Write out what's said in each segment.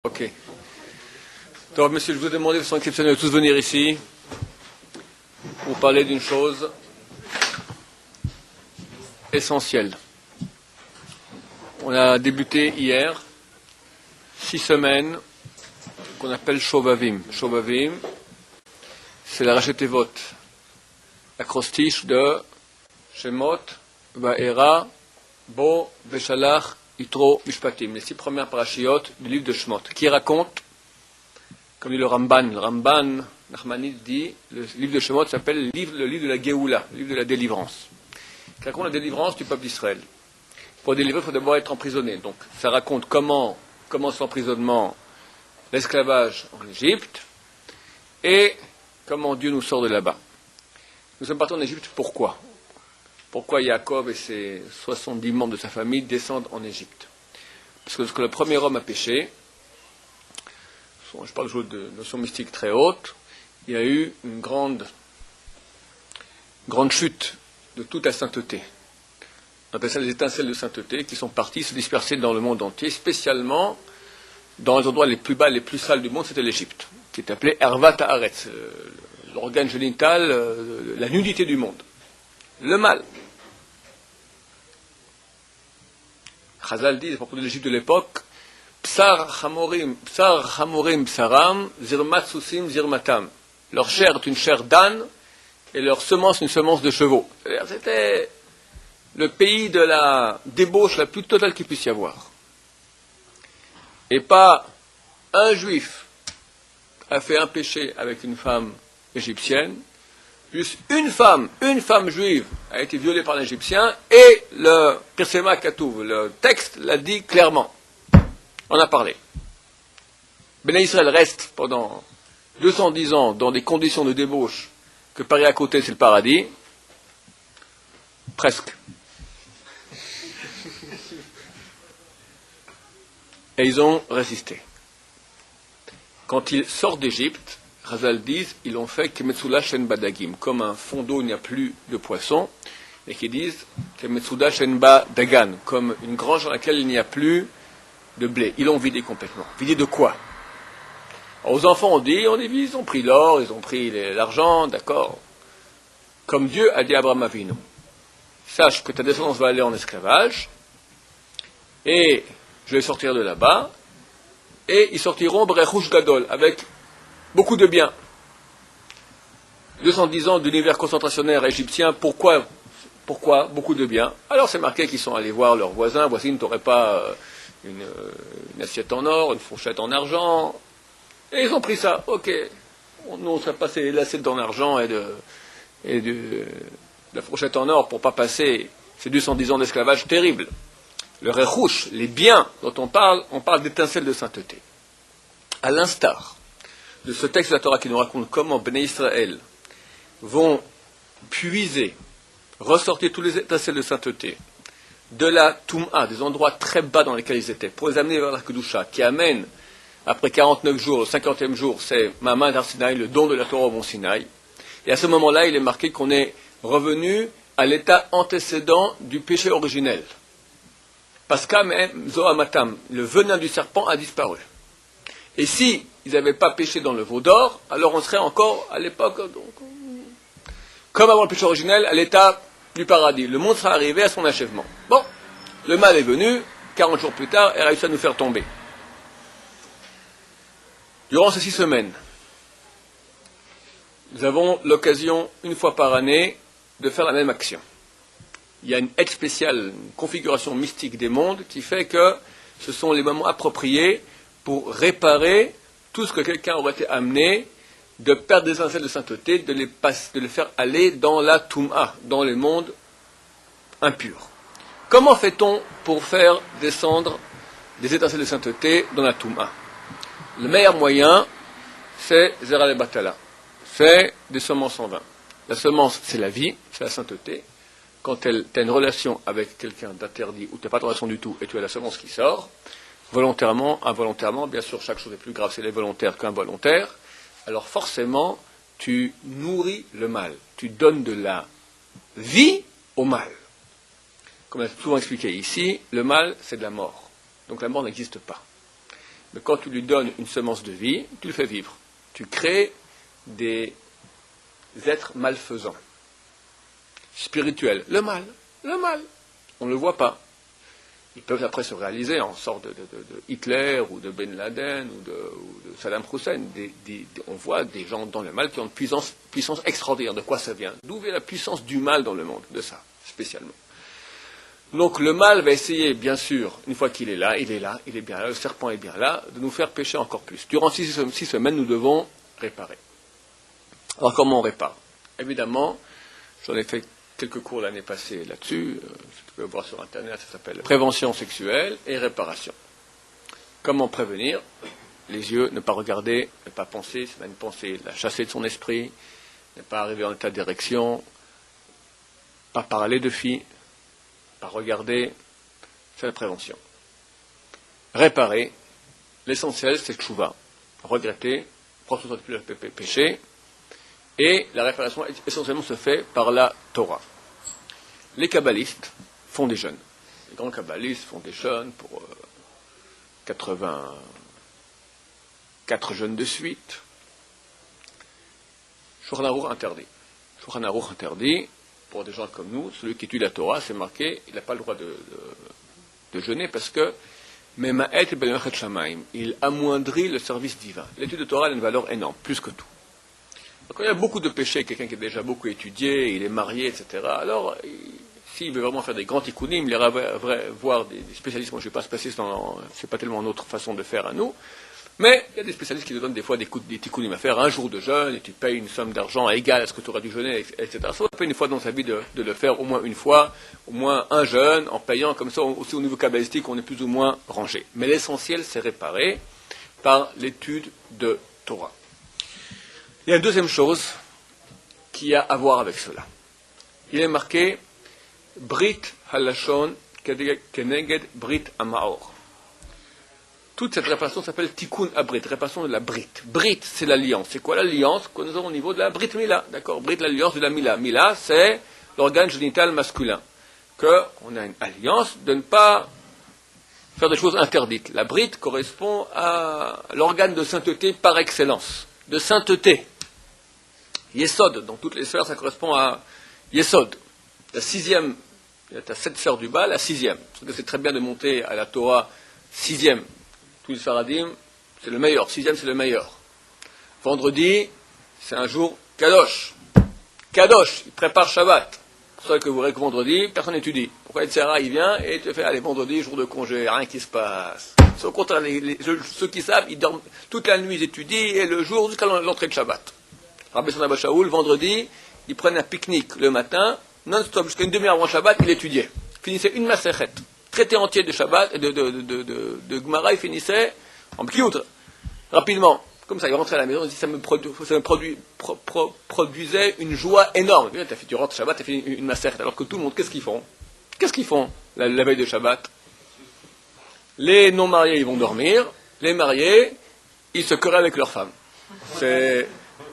Ok. Donc, monsieur, je vous demande de façon exceptionnelle de tous venir ici pour parler d'une chose essentielle. On a débuté hier 6 semaines qu'on appelle Shovavim. Shovavim, c'est la Rachetevot, l'acrostiche de Shemot, Va'era, Bo, Veshalach, Yitro, Mishpatim, les 6 premières parachiotes du livre de Shemot, qui racontent, comme dit le Ramban Nachmanide dit, le livre de Shemot s'appelle le livre de la Géoula, le livre de la délivrance, qui raconte la délivrance du peuple d'Israël. Pour délivrer, il faut d'abord être emprisonné. Donc, ça raconte comment commence l'emprisonnement, l'esclavage en Égypte, et comment Dieu nous sort de là-bas. Nous sommes partis en Égypte, pourquoi ? Pourquoi Yaakov et ses 70 membres de sa famille descendent en Égypte ? Parce que lorsque le premier homme a péché, je parle de notions mystiques très hautes, il y a eu une grande chute de toute la sainteté. On appelle ça les étincelles de sainteté qui sont parties se disperser dans le monde entier, spécialement dans les endroits les plus bas, les plus sales du monde, c'était l'Égypte, qui est appelé Ervat Haaretz, l'organe génital, la nudité du monde. Le mal. Chazal dit, à propos de l'Égypte de l'époque, Psar Hamorim, Psaram, Zirmat Susim, Zirmatam. Leur chair est une chair d'âne et leur semence une semence de chevaux. C'est-à-dire, c'était le pays de la débauche la plus totale qu'il puisse y avoir. Et pas un juif a fait un péché avec une femme égyptienne, juste une femme juive a été violée par l'Égyptien, et le Pirsema Katouv, le texte l'a dit clairement. On a parlé. Béné Israël reste pendant 210 ans dans des conditions de débauche que Paris à côté c'est le paradis. Presque. Et ils ont résisté. Quand ils sortent d'Égypte, Chazal disent, ils l'ont fait Kemetsula Shen Badagim, comme un fond d'eau, il n'y a plus de poissons, et qu'ils disent Kemetsula Shen Badagan, comme une grange dans laquelle il n'y a plus de blé. Ils l'ont vidé complètement. Vidé de quoi ? Alors, aux enfants, ils ont pris l'or, ils ont pris l'argent, d'accord. Comme Dieu a dit à Abraham Avinu, sache que ta descendance va aller en esclavage, et je vais sortir de là-bas, et ils sortiront Brechouch Gadol, avec beaucoup de biens. 210 ans d'univers concentrationnaire égyptien, pourquoi beaucoup de biens ? Alors c'est marqué qu'ils sont allés voir leurs voisins, voisine, t'aurais pas une assiette en or, une fourchette en argent, et ils ont pris ça, ok. Nous on serait passé l'assiette en argent et de la fourchette en or pour pas passer ces 210 ans d'esclavage terrible. Le rechouch, les biens dont on parle d'étincelles de sainteté. À l'instar de ce texte de la Torah qui nous raconte comment Béné Israël vont puiser, ressortir tous les étincelles de sainteté de la Toum'a, des endroits très bas dans lesquels ils étaient, pour les amener vers la Kedusha, qui amène, après 49 jours, le 50e jour, c'est Ma'amad Har Sinaï, le don de la Torah au Mont Sinaï. Et à ce moment-là, il est marqué qu'on est revenu à l'état antécédent du péché originel. Parce qu'Amem Zohamatam, le venin du serpent a disparu. Et si ils n'avaient pas péché dans le veau d'or, alors on serait encore à l'époque, comme avant le péché originel, à l'état du paradis. Le monde serait arrivé à son achèvement. Bon, le mal est venu, 40 jours plus tard, et a réussi à nous faire tomber. Durant ces 6 semaines, nous avons l'occasion, une fois par année, de faire la même action. Il y a une aide spéciale, une configuration mystique des mondes qui fait que ce sont les moments appropriés pour réparer tout ce que quelqu'un aurait été amené de perdre des étincelles de sainteté, de les faire aller dans la Toum'a, dans les mondes impurs. Comment fait-on pour faire descendre des étincelles de sainteté dans la Toum'a ? Le meilleur moyen, c'est Zera le Batala. C'est des semences en vain. La semence, c'est la vie, c'est la sainteté. Quand tu as une relation avec quelqu'un d'interdit, ou tu n'as pas de relation du tout, et tu as la semence qui sort, volontairement, involontairement, bien sûr, chaque chose est plus grave, c'est les volontaires qu'involontaires, alors forcément, tu nourris le mal. Tu donnes de la vie au mal. Comme on a souvent expliqué ici, le mal, c'est de la mort. Donc la mort n'existe pas. Mais quand tu lui donnes une semence de vie, tu le fais vivre. Tu crées des êtres malfaisants, spirituels. Le mal. On ne le voit pas. Ils peuvent après se réaliser en sorte de Hitler ou de Ben Laden ou de Saddam Hussein. On voit des gens dans le mal qui ont une puissance extraordinaire. De quoi ça vient? D'où vient la puissance du mal dans le monde? De ça, spécialement. Donc le mal va essayer, bien sûr, une fois qu'il est là, il est bien là, le serpent est bien là, de nous faire pécher encore plus. Durant 6 semaines, nous devons réparer. Alors comment on répare? Évidemment, j'en ai fait quelques cours l'année passée là-dessus, tu peux voir sur Internet, ça s'appelle prévention sexuelle et réparation. Comment prévenir? Les yeux, ne pas regarder, ne pas penser, c'est une pensée, la chasser de son esprit, ne pas arriver en état d'érection, pas parler de filles, pas regarder, c'est la prévention. Réparer, l'essentiel c'est le tchouva, regretter, prendre soin de péché, et la réparation essentiellement se fait par la Torah. Les kabbalistes font des jeûnes. Les grands kabbalistes font des jeûnes pour 84 jeûnes de suite. Shulchan Aruch interdit. Shulchan Aruch interdit, pour des gens comme nous, celui qui étudie la Torah, c'est marqué, il n'a pas le droit de jeûner parce que il amoindrit le service divin. L'étude de Torah a une valeur énorme, plus que tout. Donc, il y a beaucoup de péchés, quelqu'un qui a déjà beaucoup étudié, il est marié, etc. Alors, s'il veut vraiment faire des grands tikkunim, il ira voir des spécialistes. Moi, je ne suis pas spécialiste, c'est pas tellement notre façon de faire à nous. Mais il y a des spécialistes qui nous donnent des fois des tikkunim à faire, un jour de jeûne, et tu payes une somme d'argent égale à ce que tu aurais dû jeûner, etc. Ça va une fois dans sa vie de le faire au moins une fois, au moins un jeûne, en payant, comme ça, aussi au niveau kabbalistique, on est plus ou moins rangé. Mais l'essentiel, c'est réparé par l'étude de Torah. Il y a une deuxième chose qui a à voir avec cela. Il est marqué Brit Halashon Keneged Brit Amaor. Toute cette réparation s'appelle Tikkun Abrit, réparation de la Brit. Brit, c'est l'alliance. C'est quoi l'alliance que nous avons au niveau de la Brit Mila? D'accord? Brit, l'alliance de la Mila. Mila, c'est l'organe génital masculin. Qu'on a une alliance de ne pas faire des choses interdites. La Brit correspond à l'organe de sainteté par excellence. De sainteté. Yesod, dans toutes les sphères, ça correspond à Yesod. La sixième, il y a 7 sphères du bas, la sixième. Parce que c'est très bien de monter à la Torah sixième. Tous les Faradim, c'est le meilleur. Sixième, c'est le meilleur. Vendredi, c'est un jour Kadosh. Kadosh, il prépare Shabbat. C'est pour ça que vous verrez que vendredi, personne n'étudie. Pourquoi Sarah, il vient et te fait, allez, vendredi, jour de congé, rien qui se passe. C'est au contraire, ceux qui savent, ils dorment toute la nuit, ils étudient, et le jour jusqu'à l'entrée de Shabbat. Rabbi Sanda Shaoul, vendredi, ils prennent un pique-nique le matin, non-stop, jusqu'à une demi-heure avant Shabbat, il étudiait. Il finissait une Masechet, traité entier de Shabbat, de Gemara, il finissait en p'kiout, rapidement. Comme ça, il rentrait à la maison, il dit, ça me produisait une joie énorme. Tu rentres Shabbat, tu as fait une Masechet, alors que tout le monde, qu'est-ce qu'ils font? Qu'est-ce qu'ils font la veille de Shabbat? Les non-mariés, ils vont dormir, les mariés, ils se querellent avec leurs femmes.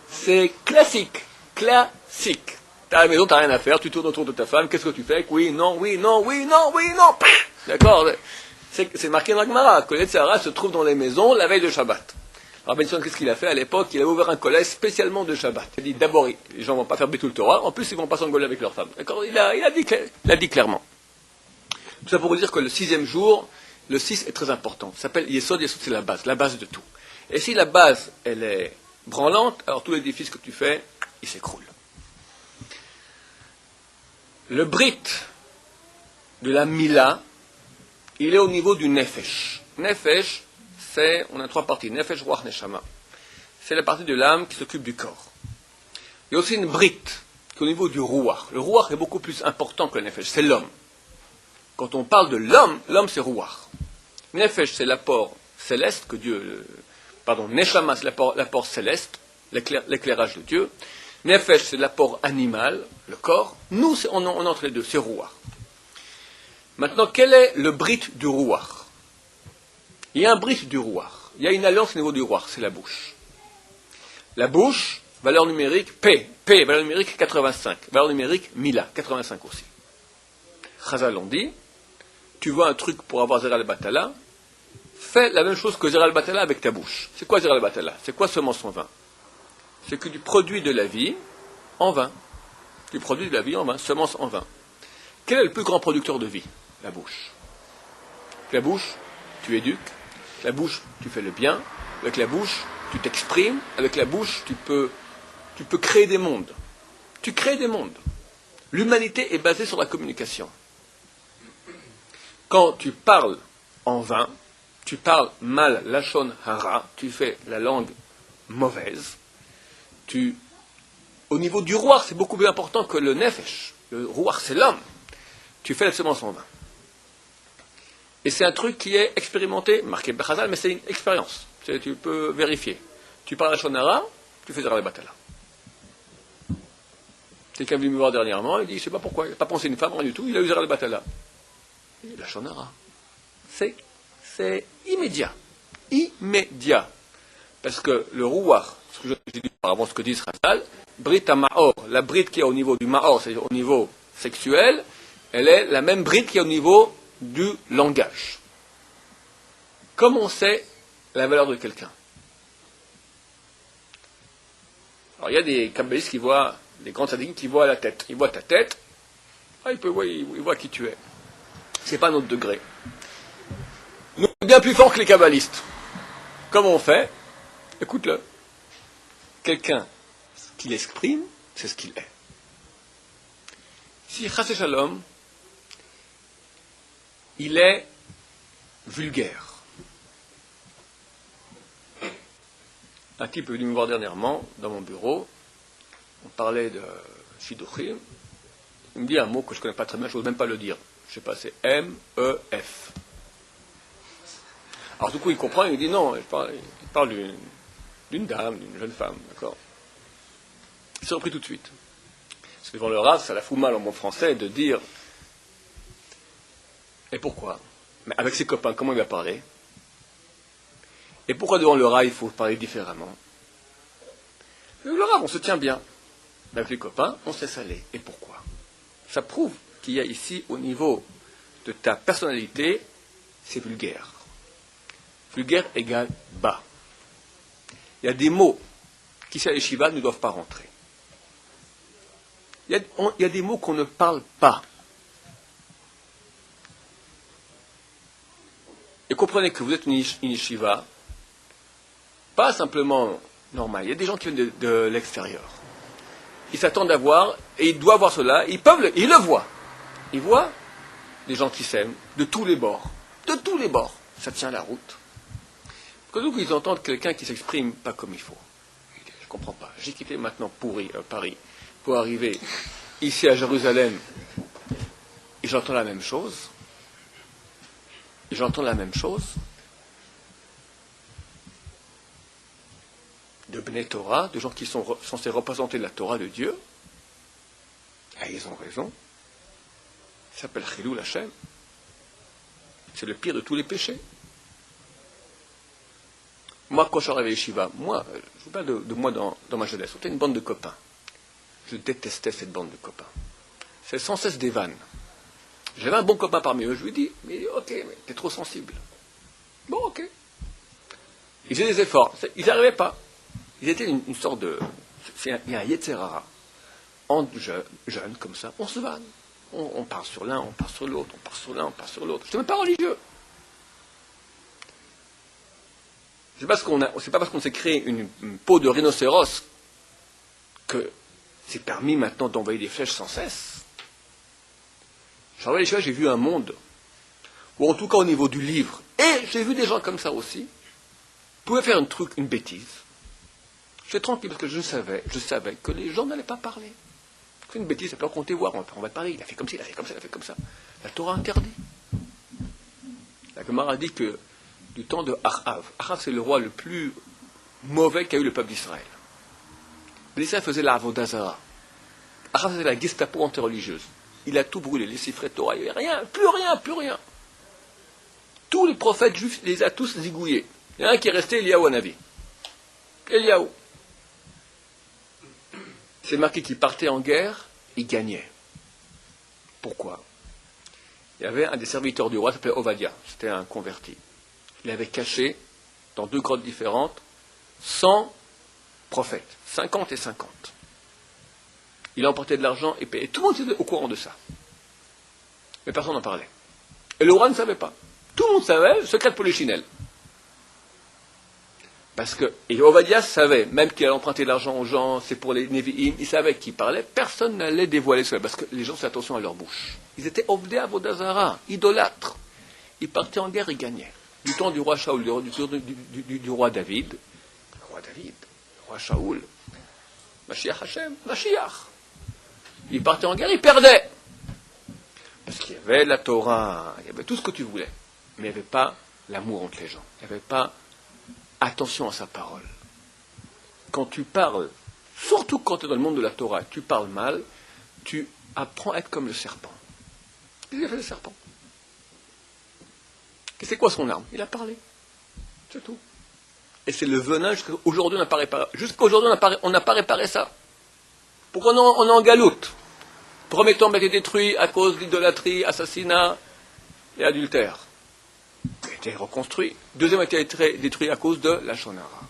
C'est classique. T'as à la maison, t'as rien à faire, tu tournes autour de ta femme, qu'est-ce que tu fais? Oui, non. D'accord? C'est marqué dans la Gemara, que les Tzara se trouvent dans les maisons la veille de Shabbat. Alors Benson, qu'est-ce qu'il a fait à l'époque? Il a ouvert un collège spécialement de Shabbat. Il a dit, d'abord, les gens ne vont pas faire Betul Torah, en plus, ils ne vont pas s'engueuler avec leurs femmes. D'accord? Il a dit clairement. Tout ça pour vous dire que le 6e jour, le 6 est très important. Ça s'appelle Yesod, c'est la base de tout. Et si la base, elle est branlante, alors tout l'édifice que tu fais, il s'écroule. Le Brit de la Mila, il est au niveau du Nefesh. Nefesh, on a 3 parties. Nefesh, Ruach, Neshama. C'est la partie de l'âme qui s'occupe du corps. Il y a aussi une Brit, qui est au niveau du Ruach. Le Ruach est beaucoup plus important que le Nefesh, c'est l'homme. Quand on parle de l'homme c'est Ruach. Nefesh, c'est l'apport céleste que Neshama, c'est l'apport céleste, l'éclairage de Dieu. Nefesh, c'est l'apport animal, le corps. Nous, on entre les deux, c'est Ruach. Maintenant, quel est le Brit du Ruach? Il y a un Brit du Ruach. Il y a une alliance au niveau du Ruach, c'est la bouche. La bouche, valeur numérique, P, valeur numérique 85. Valeur numérique, Mila, 85 aussi. Chazal on dit, tu vois un truc pour avoir Zera al-Batala, fais la même chose que Zeral Batala avec ta bouche. C'est quoi Zeral Batala? C'est quoi semence en vin? C'est que tu produis de la vie en vin. Tu produis de la vie en vin, semence en vin. Quel est le plus grand producteur de vie? La bouche. Avec la bouche, tu éduques. Avec la bouche, tu fais le bien. Avec la bouche, tu t'exprimes. Avec la bouche, tu peux créer des mondes. Tu crées des mondes. L'humanité est basée sur la communication. Quand tu parles en vain, tu parles mal lachon hara, tu fais la langue mauvaise. Au niveau du roi, c'est beaucoup plus important que le nefesh. Le roi, c'est l'homme. Tu fais la semence en vain. Et c'est un truc qui est expérimenté, marqué Bechazal, mais c'est une expérience. Tu peux vérifier. Tu parles lachon hara, tu fais Zeral Batala. Quelqu'un est venu me voir dernièrement, il dit, je ne sais pas pourquoi, il n'a pas pensé une femme, rien du tout, il a eu Zeral Batala. Lachon hara. C'est immédiat. Immédiat. Parce que le rouar, ce que j'ai dit auparavant, ce que dit Israël, Brit à Mahor, la bride qui est au niveau du Mahor, c'est-à-dire au niveau sexuel, elle est la même bride qui est au niveau du langage. Comment on sait la valeur de quelqu'un? Alors il y a des kabbalistes qui voient, des grands tzadikim qui voient la tête. Ils voient ta tête, ils voient qui tu es. C'est pas notre degré. Nous sommes bien plus forts que les kabbalistes. Comment on fait? Écoute-le. Quelqu'un qui l'exprime, c'est ce qu'il est. Si Chasé Shalom, il est vulgaire. Un type est venu me voir dernièrement dans mon bureau. On parlait de Shidduchim. Il me dit un mot que je ne connais pas très bien, je n'ose même pas le dire. Je ne sais pas, c'est M-E-F. Alors du coup, il comprend, il dit non, il parle d'une dame, d'une jeune femme, d'accord. Il s'est repris tout de suite. Parce que devant le Rav, ça la fout mal en bon français de dire et pourquoi? Mais avec ses copains, comment il va parler? Et pourquoi devant le Rav, il faut parler différemment? Le Rav, on se tient bien. Mais avec les copains, on se laisse aller. Et pourquoi? Ça prouve qu'il y a ici, au niveau de ta personnalité, c'est vulgaire. Vulgaire égale bas. Il y a des mots qui, si à l'Yeshiva, ne doivent pas rentrer. Il y a des mots qu'on ne parle pas. Et comprenez que vous êtes une Yeshiva, pas simplement normal. Il y a des gens qui viennent de l'extérieur. Ils s'attendent à voir, et ils doivent voir cela, ils le voient. Ils voient des gens qui s'aiment, de tous les bords. De tous les bords. Ça tient la route. Quand donc ils entendent quelqu'un qui s'exprime pas comme il faut. Je ne comprends pas. J'ai quitté maintenant Paris pour arriver ici à Jérusalem et j'entends la même chose. De Bnei Torah, de gens qui sont censés représenter la Torah de Dieu. Et ils ont raison. Ça s'appelle Chilul Hashem. C'est le pire de tous les péchés. Moi, quand je suis arrivé à Yeshiva, je vous parle de moi dans ma jeunesse, c'était une bande de copains. Je détestais cette bande de copains. C'est sans cesse des vannes. J'avais un bon copain parmi eux, je lui dis, mais ok, mais t'es trop sensible. Bon, ok. Ils faisaient des efforts, ils n'arrivaient pas. Ils étaient une sorte de... Il y a un Yetzerara. En jeunes, comme ça, on se vanne. On part sur l'un, on part sur l'autre, on part sur l'un, on part sur l'autre. Je ne suis même pas religieux. C'est pas parce qu'on s'est créé une peau de rhinocéros que c'est permis maintenant d'envoyer des flèches sans cesse. J'ai vu un monde où, en tout cas au niveau du livre, et j'ai vu des gens comme ça aussi, pouvaient faire une bêtise. J'étais tranquille parce que je savais que les gens n'allaient pas parler. C'est une bêtise, ça peut raconter voir, on va te parler, il a fait comme ça, il a fait comme ça, il a fait comme ça. La Torah interdit. La Gemara dit que du temps de Achav c'est le roi le plus mauvais qu'a eu le peuple d'Israël. L'Israël faisait la Avodazara. Achav faisait la Gestapo anti-religieuse. Il a tout brûlé, les siffrets de Torah, il n'y avait rien, plus rien. Tous les prophètes juifs les a tous zigouillés. Il y en a un qui est resté, Eliyahu Hanavi. Eliyahu. C'est marqué qu'il partait en guerre, il gagnait. Pourquoi? Il y avait un des serviteurs du roi, qui s'appelait Ovadia, c'était un converti. il avait caché, dans 2 grottes différentes, 100 prophètes, 50 et 50. Il a emporté de l'argent et payé. Tout le monde était au courant de ça. Mais personne n'en parlait. Et le roi ne savait pas. Tout le monde savait, secret de Polichinelle. Parce que, et Ovadia savait, même qu'il allait emprunter de l'argent aux gens, c'est pour les Nevi'im, il savait qui parlait, personne n'allait dévoiler cela, parce que les gens faisaient attention à leur bouche. Ils étaient Ovdei Avodazara, idolâtres. Ils partaient en guerre et gagnaient. Du temps du roi Shaoul, du roi David, le roi Shaoul, Mashiach Hashem, Mashiach. Ils partaient en guerre, ils perdaient. Parce qu'il y avait la Torah, il y avait tout ce que tu voulais, mais il n'y avait pas l'amour entre les gens, il n'y avait pas attention à sa parole. Quand tu parles, surtout quand tu es dans le monde de la Torah, tu parles mal, tu apprends à être comme le serpent. Qu'est-ce qu'il a fait le serpent? C'est quoi son arme? Il a parlé. C'est tout. Et c'est le venin jusqu'à aujourd'hui on n'a pas réparé. Jusqu'aujourd'hui on n'a pas réparé ça. Pourquoi on est en galoute? Premier temple a été détruit à cause d'idolâtrie, assassinat et adultère. Il a été reconstruit. Deuxième a été détruit à cause de la Shonara.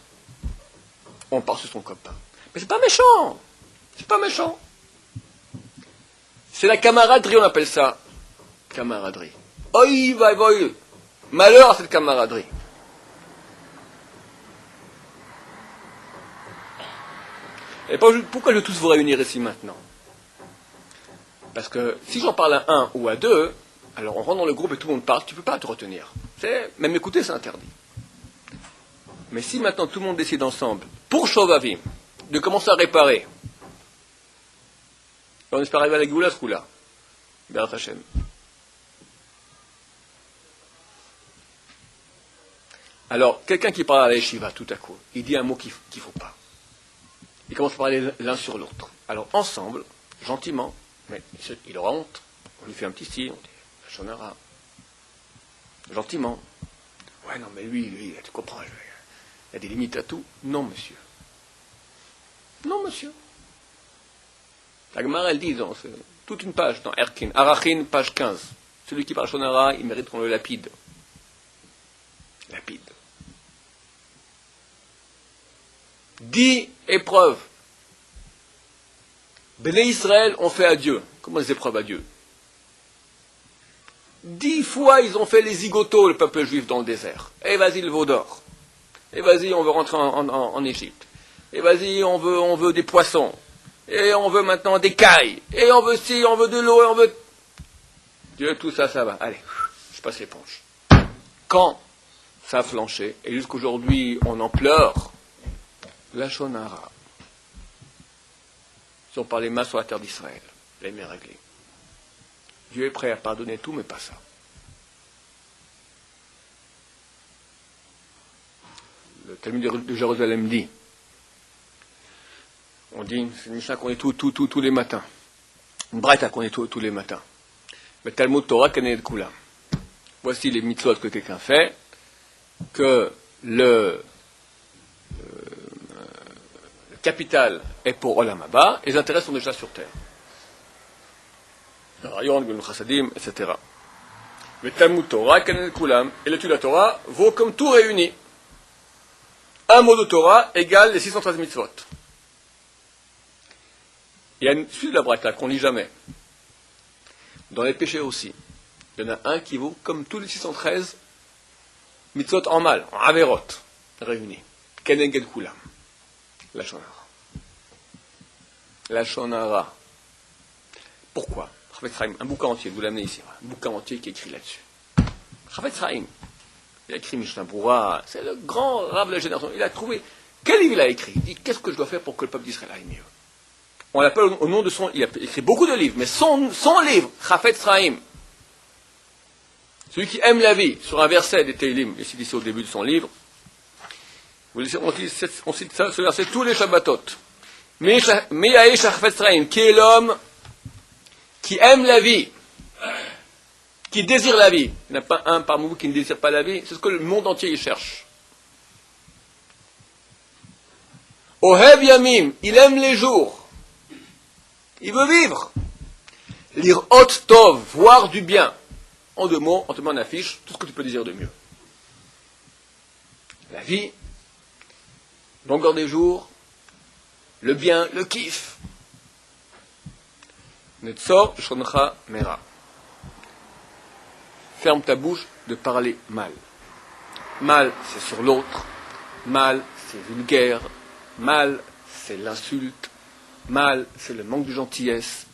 On part sur son copain. Mais c'est pas méchant. C'est pas méchant. C'est la camaraderie, on appelle ça. Camaraderie. Oi, vai, vai. Malheur à cette camaraderie. Et pourquoi je veux tous vous réunir ici maintenant? Parce que si j'en parle à 1 ou à 2, alors on rentre dans le groupe et tout le monde parle, tu ne peux pas te retenir. Même écouter, c'est interdit. Mais si maintenant tout le monde décide ensemble, pour Shovavim, de commencer à réparer, on espère arriver à la Géoula ce coup-là. Be'eretz Hashem. Alors, quelqu'un qui parle à la yeshiva tout à coup, il dit un mot qu'il ne faut pas. Il commence à parler l'un sur l'autre. Alors, ensemble, gentiment, mais il aura honte. On lui fait un petit signe, on dit, la Shonara. Gentiment. Ouais, non, mais lui, tu comprends, il y a des limites à tout. Non, monsieur. Non, monsieur. La Gemara, elle dit, dans toute une page, dans Erkin, Arachin, page 15. Celui qui parle Shonara, il mérite qu'on le lapide. Lapide. 10 épreuves. Béné Israël ont fait à Dieu. Comment les épreuves à Dieu? 10 fois ils ont fait les zigotos, le peuple juif, dans le désert. Et vas-y le veau d'or. Et vas-y, on veut rentrer en Égypte. Et vas-y, on veut des poissons. Et on veut maintenant des cailles. Et on veut ci, on veut de l'eau, et on veut... Dieu, tout ça, ça va. Allez, je passe l'éponge. Quand ça a flanché, et jusqu'aujourd'hui on en pleure, la Shonara. Si on parlait mal sur la terre d'Israël, les mains réglées. Dieu est prêt à pardonner tout, mais pas ça. Le Talmud de Jérusalem dit, on dit, c'est une Mishnah qu'on est tous les matins. Une Braïta qu'on est tous les matins. Mais Talmud Torah Kanet Kula. Voici les mitzvot que quelqu'un fait, que le capital est pour Olam Haba, et les intérêts sont déjà sur terre. Le Rayon, le Chassadim, etc. Le Talmud Torah, Kanet Kulam, et l'étude de la Torah vaut comme tout réuni. Un mot de Torah égale les 613 mitzvot. Il y a une suite de la Braïta qu'on ne lit jamais. Dans les péchés aussi. Il y en a un qui vaut comme tous les 613 mitzvot en mal, en averot, réunis. Keneged Kulam. La Shonara. La Shonara. Pourquoi? Chafetz Chaim, un bouquin entier, vous l'amenez ici, un bouquin entier qui est écrit là-dessus. Chafetz Chaim, il a écrit Mishnah Berurah, c'est le grand rave de la génération. Il a trouvé, quel livre il a écrit? Il dit, qu'est-ce que je dois faire pour que le peuple d'Israël aille mieux? On l'appelle au nom de son, il a écrit beaucoup de livres, mais son livre, Chafetz Chaim, celui qui aime la vie, sur un verset des Teilim, ici au début de son livre, on cite ça, ce verset tous les Shabbatot. Me'yaï Chafetz Chaim, qui est l'homme qui aime la vie, qui désire la vie. Il n'y en a pas un parmi vous qui ne désire pas la vie. C'est ce que le monde entier y cherche. Ohev Yamim, il aime les jours. Il veut vivre. Lire Hot Tov, voir du bien. En 2 mots, on te met en affiche tout ce que tu peux désirer de mieux. la vie, longueur des jours, le bien, le kiff. Netzor shoncha mera. Ferme ta bouche de parler mal. Mal, c'est sur l'autre. Mal, c'est vulgaire. Mal, c'est l'insulte. Mal, c'est le manque de gentillesse.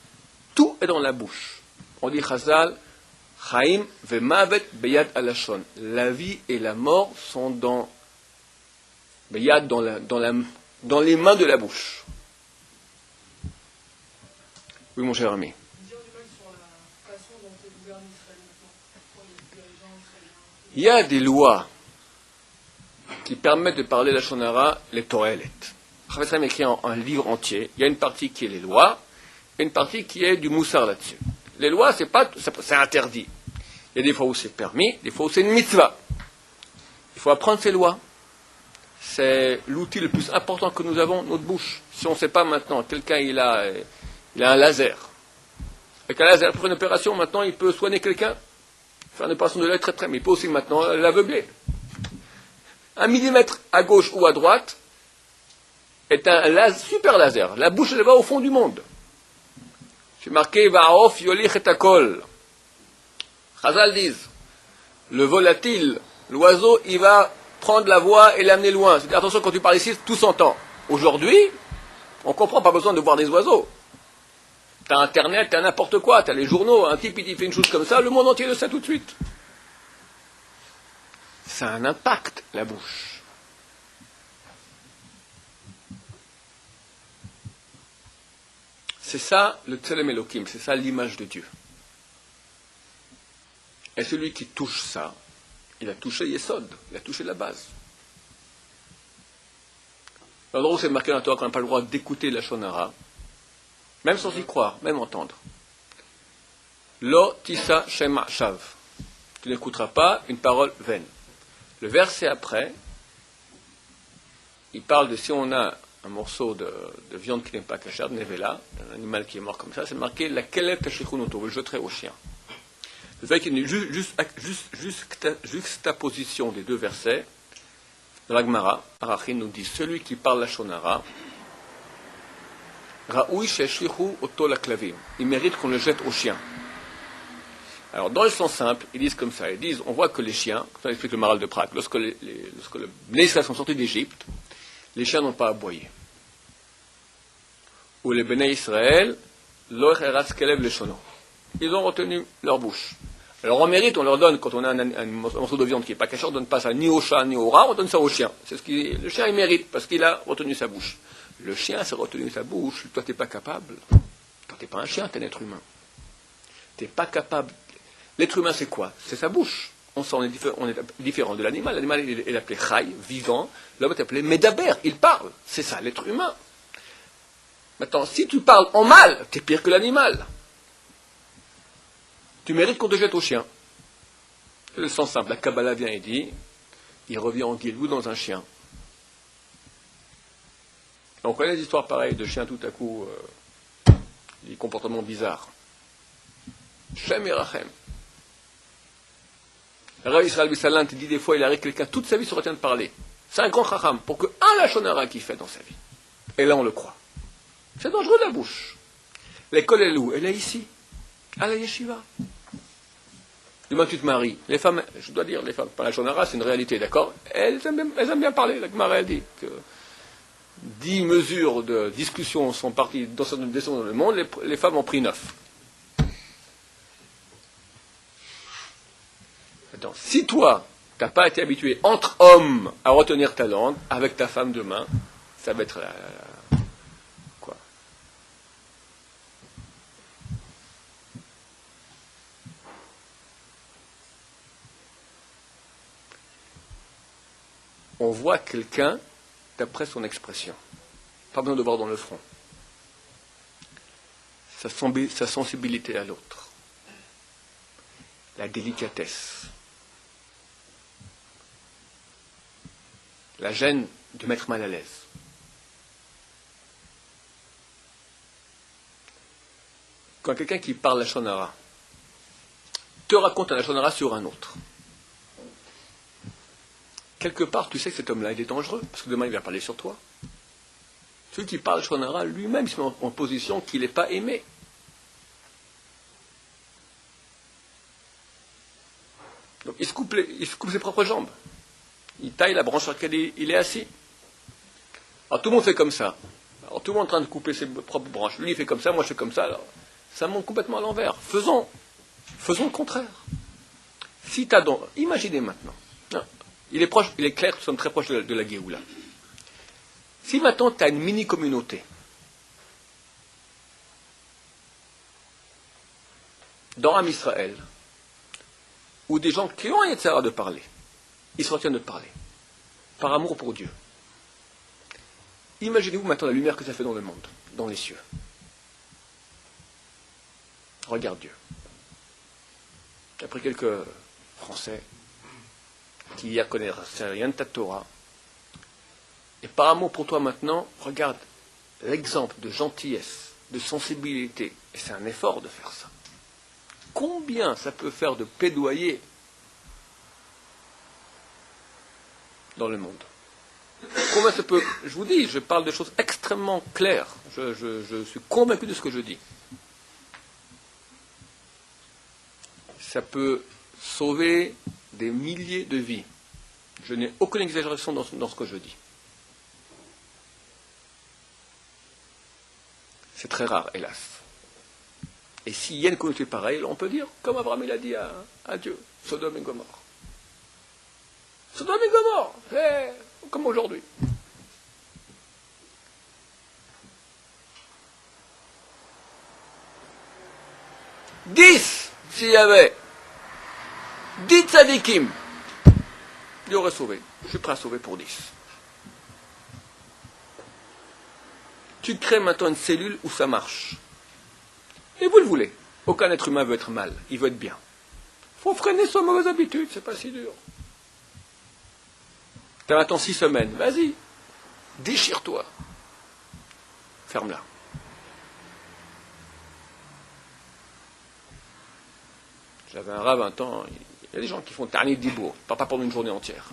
Tout est dans la bouche. On dit Chazal, Chaim ve'mavet beyad alashon. La vie et la mort sont dans beyad, dans les mains de la bouche. Oui, mon cher ami. Il y a des lois qui permettent de parler la shonara, les toelet. Chafetz Chaim écrit un livre entier. Il y a une partie qui est les lois, et une partie qui est du moussar là-dessus. Les lois, c'est interdit. Il y a des fois où c'est permis, des fois où c'est une mitzvah. Il faut apprendre ces lois. C'est l'outil le plus important que nous avons, notre bouche. Si on ne sait pas maintenant, quelqu'un il a un laser. Avec un laser, pour une opération, maintenant, il peut soigner quelqu'un, faire une opération de l'œil très très, mais il peut aussi maintenant l'aveugler. 1 millimètre à gauche ou à droite est un super laser. La bouche, elle va au fond du monde. C'est marqué Va'of yolich et akol. Chazal disent, le volatile, l'oiseau, il va prendre la voix et l'amener loin. C'est-à-dire, attention, quand tu parles ici, tout s'entend. Aujourd'hui, on comprend, pas besoin de voir des oiseaux. T'as Internet, t'as n'importe quoi, t'as les journaux, un type il fait une chose comme ça, le monde entier le sait tout de suite. Ça a un impact, la bouche. C'est ça le Tselem Elohim, c'est ça l'image de Dieu. Et celui qui touche ça, il a touché Yesod, il a touché la base. L'endroit où c'est marqué dans la Torah qu'on n'a pas le droit d'écouter la Shonara, même sans y croire, même entendre. Lo tisa shema shav. Tu n'écouteras pas une parole vaine. Le verset après, il parle de si on a un morceau de viande qui n'est pas cachère, de nevela, un animal qui est mort comme ça, c'est marqué la kelet tashichunoto, vous le jeterez au chien. Le fait qu'il y ait une juxtaposition des deux versets, dans la Gemara, Arachin nous dit celui qui parle la Shonara, Raoui sheshlichu oto la klavim, il mérite qu'on le jette au chien. Alors, dans le sens simple, ils disent comme ça. Ils disent, on voit que les chiens, ça explique le Maral de Prague, lorsque les Israéliens sont sortis d'Égypte, les chiens n'ont pas aboyé. Ou les Béné Israël, l'or eratz kelev leshono. Ils ont retenu leur bouche. Alors, en mérite, on leur donne, quand on a un morceau de viande qui n'est pas caché, on ne donne pas ça ni au chat ni au rat, on donne ça au chien. C'est le chien, il mérite, parce qu'il a retenu sa bouche. Le chien s'est retenu sa bouche, toi, tu n'es pas capable. Toi, tu n'es pas un chien, tu es un être humain. Tu n'es pas capable. L'être humain, c'est quoi? C'est sa bouche. On est différent de l'animal. L'animal, il est appelé chai, vivant. L'homme est appelé medaber, il parle. C'est ça, l'être humain. Maintenant, si tu parles en mal, tu es pire que l'animal. Tu mérites qu'on te jette au chien. C'est le sens simple. La Kabbalah vient et dit, il revient en guilou dans un chien. Et on connaît des histoires pareilles de chiens tout à coup, des comportements bizarres. Shem et Rachem. Rav Israël Bissalin te dit des fois, il arrive quelqu'un toute sa vie se retient de parler. C'est un grand chacham, pour que un lachonara qu'il fait dans sa vie. Et là, on le croit. C'est dangereux de la bouche. L'école est où? Elle est ici, à la yeshiva. Demain, tu te maries. Les femmes, je dois dire, les femmes, pas la shonara, c'est une réalité, d'accord? Elles aiment bien parler. La Gemara, elle dit que 10 mesures de discussion sont parties dans le monde, les femmes ont pris 9. Attends, si toi, tu n'as pas été habitué entre hommes à retenir ta langue, avec ta femme demain, ça va être quoi? On voit quelqu'un d'après son expression. Pas besoin de voir dans le front. Sa sensibilité à l'autre. La délicatesse. La gêne de mettre mal à l'aise. Quand quelqu'un qui parle la shonara te raconte la shonara sur un autre, quelque part, tu sais que cet homme-là, il est dangereux, parce que demain, il va parler sur toi. Celui qui parle Shonara, lui-même, se met en position qu'il n'est pas aimé. Donc, il se coupe ses propres jambes. Il taille la branche sur laquelle il est assis. Alors, tout le monde fait comme ça. Alors, tout le monde est en train de couper ses propres branches. Lui, il fait comme ça, moi, je fais comme ça. Alors, ça monte complètement à l'envers. Faisons le contraire. Si tu as donc... Imaginez maintenant. Non, il est clair que nous sommes très proches de la Géoula. Si maintenant tu as une mini-communauté dans Am Israël, où des gens qui ont un Yetzirah de parler, ils se retiennent de parler, par amour pour Dieu. Imaginez-vous maintenant la lumière que ça fait dans le monde, dans les cieux. Regarde Dieu. J'ai pris quelques Français qui hier connaissaient rien de ta Torah, et par amour pour toi maintenant, regarde l'exemple de gentillesse, de sensibilité, et c'est un effort de faire ça. Combien ça peut faire de plaidoyer dans le monde? Combien ça peut... Je vous dis, je parle de choses extrêmement claires. Je suis convaincu de ce que je dis. Ça peut sauver des milliers de vies. Je n'ai aucune exagération dans ce que je dis. C'est très rare, hélas. Et s'il y a une communauté pareille, on peut dire, comme Abraham il a dit à Dieu, Sodome et Gomorrhe. Sodome et Gomorrhe, comme aujourd'hui. S'il y avait 10 tzadikim, il aurait sauvé. Je suis prêt à sauver pour 10. Tu crées maintenant une cellule où ça marche. Et vous le voulez. Aucun être humain veut être mal, il veut être bien. Il faut freiner ses mauvaises habitudes, c'est pas si dur. Tu as maintenant 6 semaines, vas-y, déchire-toi. Ferme-la. J'avais un rave un temps, il y a des gens qui font Tarnit Dibour, pas pendant une journée entière.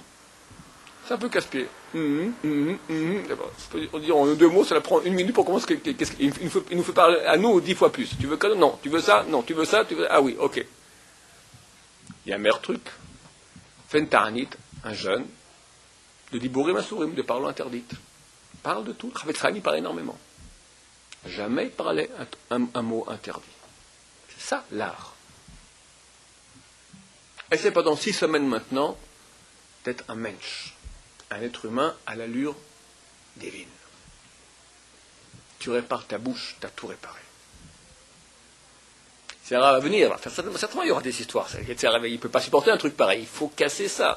C'est un peu casse-pied. On dit en 2 mots, ça la prend 1 minute pour commencer. Il nous fait parler à nous 10 fois plus. Tu veux que non, tu veux ça, non, tu veux ça, ah oui, ok. Il y a un meilleur truc. Fais une Tarnit, un jeune, de Dibourim à Sourim, de paroles interdites. Parle de tout. Chavetz Chaim, il parle énormément. Jamais il parlait un mot interdit. C'est ça, l'art. Essaie pendant 6 semaines maintenant d'être un mensch, un être humain à l'allure divine. Tu répares ta bouche, tu as tout réparé. C'est rare à venir. Certainement, il y aura des histoires. Il ne peut pas supporter un truc pareil. Il faut casser ça.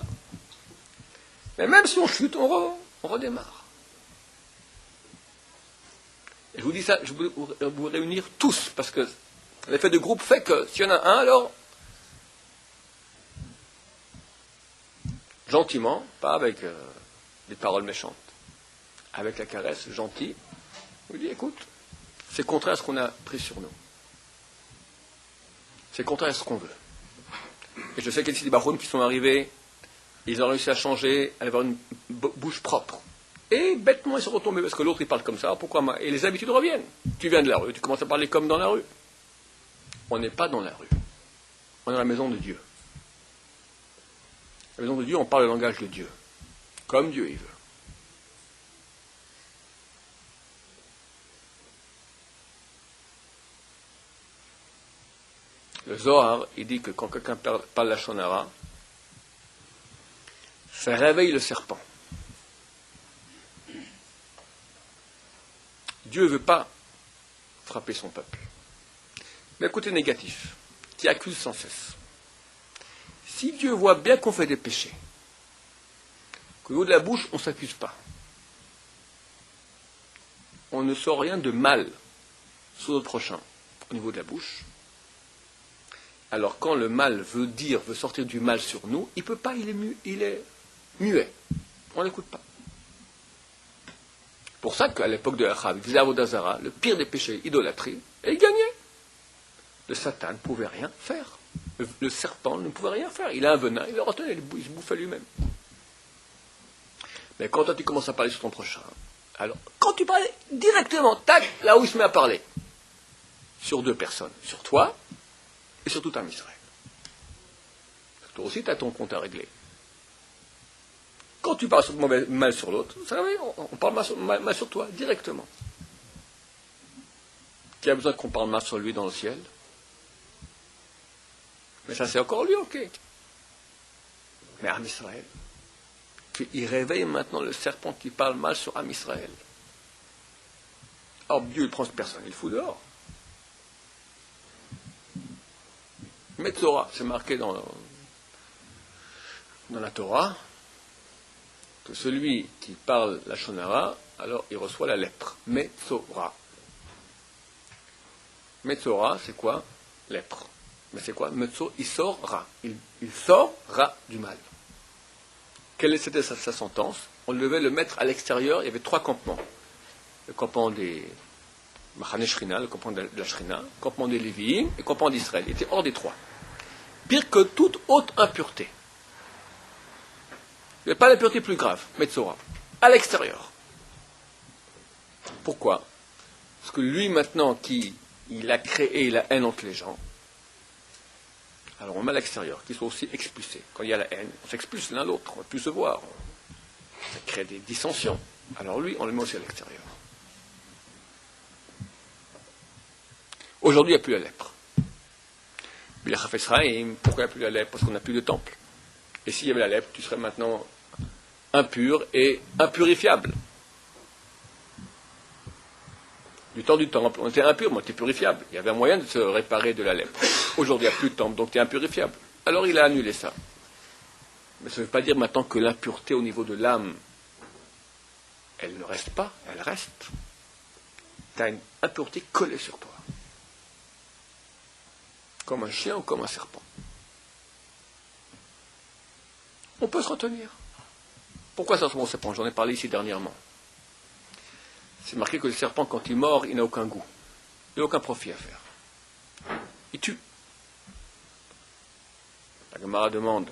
Mais même si on chute, on redémarre. Et je vous dis ça, je veux vous réunir tous, parce que l'effet de groupe fait que s'il y en a un, alors, gentiment, pas avec des paroles méchantes, avec la caresse, gentil, vous dit, écoute, c'est contraire à ce qu'on a pris sur nous. C'est contraire à ce qu'on veut. Et je sais qu'il y a ici des barons qui sont arrivés, ils ont réussi à changer, à avoir une bouche propre. Et bêtement, ils sont retombés, parce que l'autre, il parle comme ça, pourquoi? Et les habitudes reviennent. Tu viens de la rue, tu commences à parler comme dans la rue. On n'est pas dans la rue. On est dans la maison de Dieu. La maison de Dieu, on parle le langage de Dieu. Comme Dieu, il veut. Le Zohar, il dit que quand quelqu'un parle la Shonara, ça réveille le serpent. Dieu ne veut pas frapper son peuple. Mais côté négatif, qui accuse sans cesse. Si Dieu voit bien qu'on fait des péchés, qu'au niveau de la bouche, on ne s'accuse pas, on ne sort rien de mal sur notre prochain au niveau de la bouche, alors quand le mal veut sortir du mal sur nous, il ne peut pas, il est muet. On n'écoute pas. C'est pour ça qu'à l'époque de Achab, il faisait Avodah Zara, le pire des péchés, idolâtrie, et il gagnait. Le Satan ne pouvait rien faire. Le serpent ne pouvait rien faire. Il a un venin, il le retenait, il se bouffait lui-même. Mais quand toi tu commences à parler sur ton prochain, alors quand tu parles directement, tac, là où il se met à parler, sur deux personnes, sur toi et sur tout un Israël. Toi aussi tu as ton compte à régler. Quand tu parles mal sur l'autre, ça va, on parle mal sur toi, directement. Qui a besoin qu'on parle mal sur lui dans le ciel? Mais ça c'est encore lui, ok. Mais Am Israël, il réveille maintenant le serpent qui parle mal sur Am Israël. Alors Dieu il prend cette personne, il le fout dehors. Metzora, c'est marqué dans la Torah, que celui qui parle la shonara, alors il reçoit la lèpre. Metzora. Metzora, c'est quoi? Lèpre. Mais c'est quoi? Metzo, il sort ra. Il sort ra du mal. Quelle était sa sentence? On devait le mettre à l'extérieur, il y avait 3 campements. Le campement des Machane Shrina, le campement de la Shrina, le campement des Lévi'im et le campement d'Israël. Il était hors des 3. Pire que toute haute impureté. Il n'y avait pas l'impureté plus grave, Metzora. À l'extérieur. Pourquoi? Parce que lui, maintenant, il a créé la haine entre les gens, alors on met à l'extérieur, qu'ils soient aussi expulsés. Quand il y a la haine, on s'expulse l'un l'autre, on ne va plus se voir. Ça crée des dissensions. Alors lui, on le met aussi à l'extérieur. Aujourd'hui, il n'y a plus la lèpre. Mais la Chafetz Chaim, pourquoi il n'y a plus la lèpre? Parce qu'on n'a plus de temple. Et s'il y avait la lèpre, tu serais maintenant impur et impurifiable. Du temps du temple, on était impur, mais on était purifiable. Il y avait un moyen de se réparer de la lèpre. Aujourd'hui, il n'y a plus de temple, donc tu es impurifiable. Alors il a annulé ça. Mais ça ne veut pas dire maintenant que l'impureté au niveau de l'âme, elle ne reste pas, elle reste. Tu as une impureté collée sur toi. Comme un chien ou comme un serpent. On peut se retenir. Pourquoi ça se mon serpent? J'en ai parlé ici dernièrement. C'est marqué que le serpent, quand il mord, il n'a aucun goût. Il n'a aucun profit à faire. Il tue. La Gemara demande,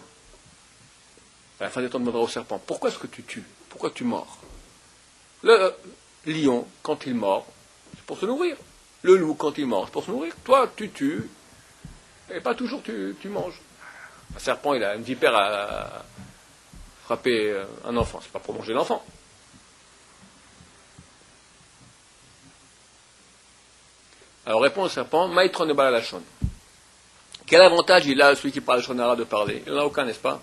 à la fin des temps, demandera au serpent, pourquoi est-ce que tu tues? Pourquoi tu mords? Le lion, quand il mord, c'est pour se nourrir. Le loup, quand il mord, c'est pour se nourrir. Toi, tu tues, et pas toujours tu manges. Un serpent, il a une vipère à frapper un enfant. C'est pas pour manger l'enfant. Alors répond le serpent, Maïtron ne bala lachon. Quel avantage il a, celui qui parle shonara, de parler? Il n'en a aucun, n'est-ce pas?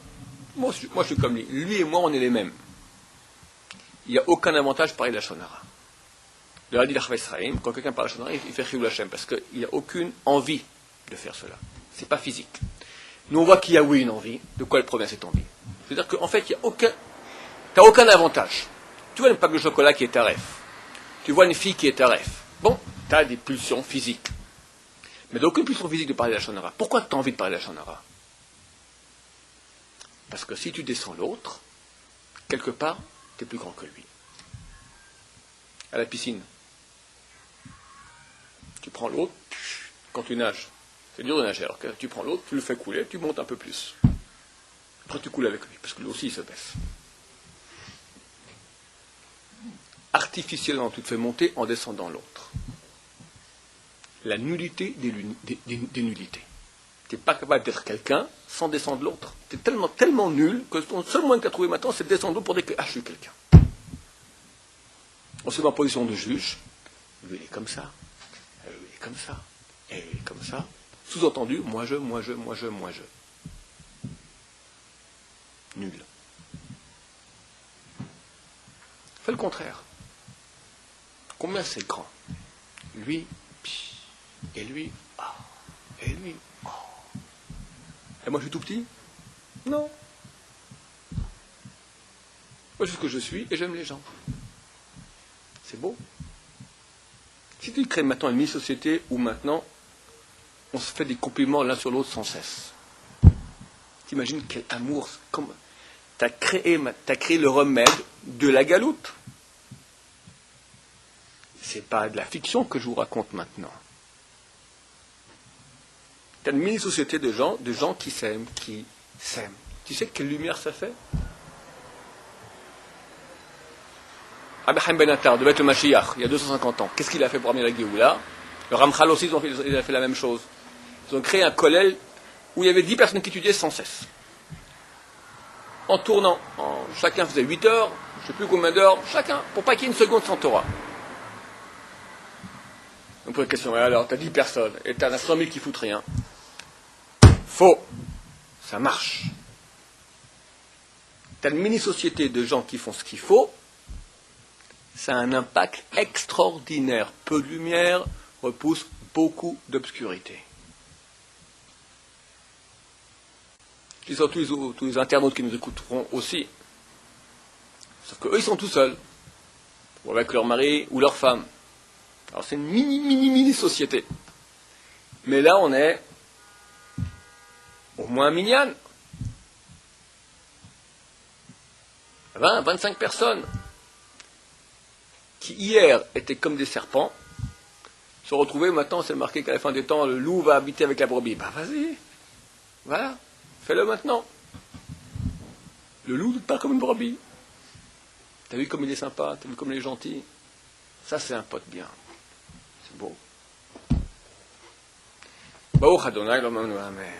Moi, je suis comme lui. Lui et moi, on est les mêmes. Il n'y a aucun avantage de parler la shonara. De la dit la Chafetz Chaim, quand quelqu'un parle shonara, il fait chiyuv Hashem, parce qu'il n'y a aucune envie de faire cela. C'est pas physique. Nous, on voit qu'il y a, oui, une envie. De quoi elle provient cette envie? C'est-à-dire qu'en fait, tu n'as aucun avantage. Tu vois une pâte de chocolat qui est taref. Tu vois une fille qui est taref. Bon, tu as des pulsions physiques. Mais d'aucune pulsion physique de parler la shonara. Pourquoi tu as envie de parler la shonara? Parce que si tu descends l'autre, quelque part, tu es plus grand que lui. À la piscine, tu prends l'autre, quand tu nages, c'est dur de nager, alors que tu prends l'autre, tu le fais couler, tu montes un peu plus. Après tu coules avec lui, parce que lui aussi il se baisse. Artificiellement, tu te fais monter en descendant l'autre. La nullité des nullités. Tu n'es pas capable d'être quelqu'un sans descendre l'autre. Tu es tellement nul que le seul moyen que tu as trouvé maintenant, c'est de descendre l'autre pour dire que je suis quelqu'un. On se met en position de juge. Lui, il est comme ça. Lui, il est comme ça. Et il est comme ça. Sous-entendu, moi je. Nul. Fais le contraire. Combien c'est grand? Lui, et lui, et lui, Et moi je suis tout petit? Non. Moi je suis ce que je suis et j'aime les gens. C'est beau. Si tu crées maintenant une mini-société où maintenant on se fait des compliments l'un sur l'autre sans cesse. T'imagines quel amour, comme t'as créé le remède de la galoute. C'est pas de la fiction que je vous raconte maintenant. T'as une mini-société de gens qui s'aiment. Tu sais quelle lumière ça fait? Abraham Ben Attar, devait être le Mashiach, il y a 250 ans. Qu'est-ce qu'il a fait pour amener la Géoula? Le Ramchal aussi, il a fait la même chose. Ils ont créé un kollel où il y avait 10 personnes qui étudiaient sans cesse. En tournant, chacun faisait 8 heures, je ne sais plus combien d'heures, chacun, pour pas qu'il y ait une seconde sans Torah. On pose la question, alors, t'as 10 personnes, et t'as 100 000 qui foutent rien. Faux. Ça marche. T'as une mini-société de gens qui font ce qu'il faut, ça a un impact extraordinaire. Peu de lumière repousse beaucoup d'obscurité. Je dis ça à tous les internautes qui nous écouteront aussi. Sauf qu'eux, ils sont tout seuls. Ou avec leur mari ou leur femme. Alors c'est une mini société. Mais là, on est au moins un minyan. 20, 25 personnes qui hier étaient comme des serpents se retrouver maintenant, c'est marqué qu'à la fin des temps, le loup va habiter avec la brebis. Ben vas-y, voilà, fais-le maintenant. Le loup ne parle comme une brebis. T'as vu comme il est sympa, t'as vu comme il est gentil. Ça, c'est un pote bien. C'est beau. Baruch Adonai, l'homme, amen.